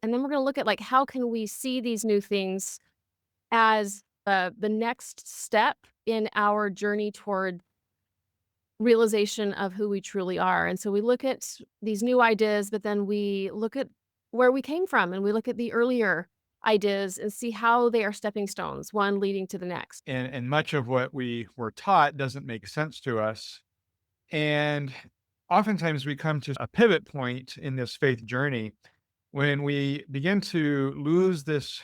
And then we're going to look at like how can we see these new things as the next step in our journey toward realization of who we truly are. And so we look at these new ideas, but then we look at where we came from and we look at the earlier ideas and see how they are stepping stones, one leading to the next. And much of what we were taught doesn't make sense to us. And oftentimes we come to a pivot point in this faith journey when we begin to lose this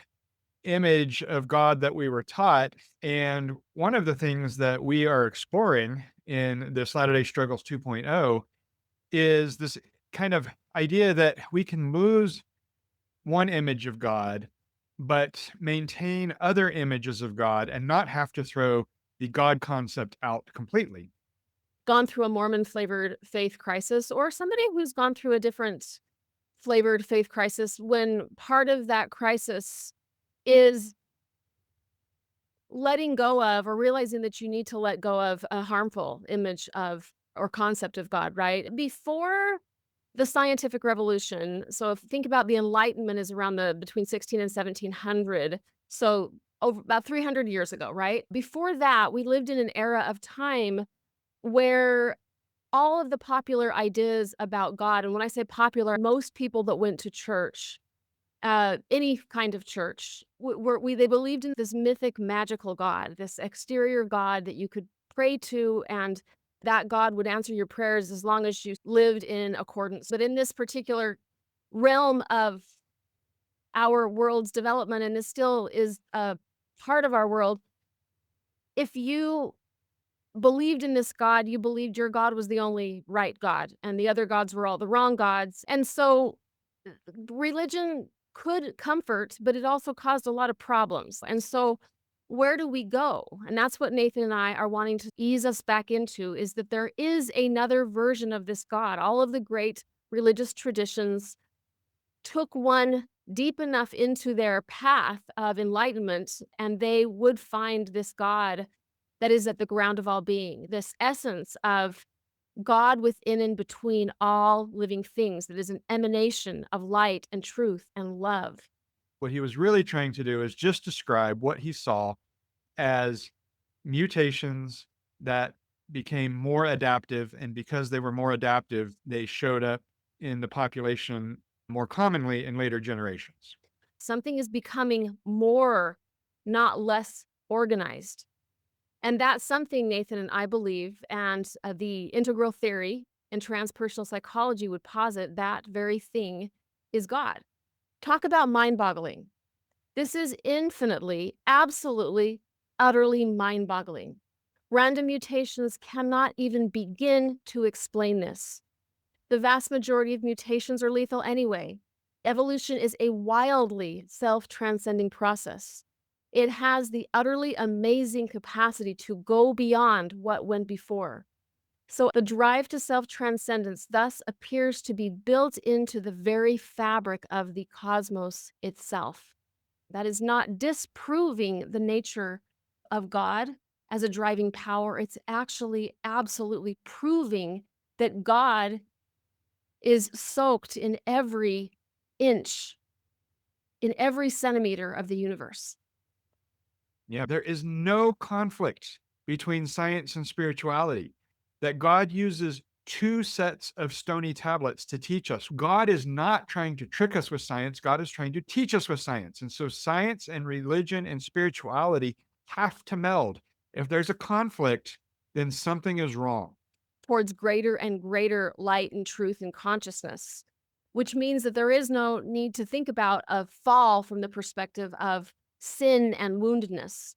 image of God that we were taught. And one of the things that we are exploring in this Latter day Struggles 2.0 is this kind of idea that we can lose one image of God, but maintain other images of God and not have to throw the God concept out completely. Gone through a Mormon flavored faith crisis, or somebody who's gone through a different flavored faith crisis, when part of that crisis is letting go of or realizing that you need to let go of a harmful image of or concept of God, right? Before the scientific revolution, so if you think about the Enlightenment is around the between 16 and 1700, so over about 300 years ago, right? Before that, we lived in an era of time where all of the popular ideas about God, and when I say popular, most people that went to church, any kind of church, they believed in this mythic, magical God, this exterior God that you could pray to, and that God would answer your prayers as long as you lived in accordance. But in this particular realm of our world's development, and this still is a part of our world, if you believed in this God, you believed your God was the only right God, and the other gods were all the wrong gods. And so religion could comfort, but it also caused a lot of problems. And so where do we go? And that's what Nathan and I are wanting to ease us back into, is that there is another version of this God. All of the great religious traditions took one deep enough into their path of enlightenment, and they would find this God that is at the ground of all being, this essence of God within and between all living things that is an emanation of light and truth and love. What he was really trying to do is just describe what he saw as mutations that became more adaptive. And because they were more adaptive, they showed up in the population more commonly in later generations. Something is becoming more, not less organized. And that's something Nathan and I believe, and the integral theory and transpersonal psychology would posit that very thing is God. Talk about mind boggling. This is infinitely, absolutely, utterly mind boggling. Random mutations cannot even begin to explain this. The vast majority of mutations are lethal anyway. Evolution is a wildly self transcending process. It has the utterly amazing capacity to go beyond what went before. So, the drive to self transcendence thus appears to be built into the very fabric of the cosmos itself. That is not disproving the nature of God as a driving power. It's actually absolutely proving that God is soaked in every inch, in every centimeter of the universe. Yeah, there is no conflict between science and spirituality. That God uses two sets of stony tablets to teach us. God is not trying to trick us with science, God is trying to teach us with science. And so science and religion and spirituality have to meld. If there's a conflict, then something is wrong. Towards greater and greater light and truth and consciousness, which means that there is no need to think about a fall from the perspective of sin and woundedness.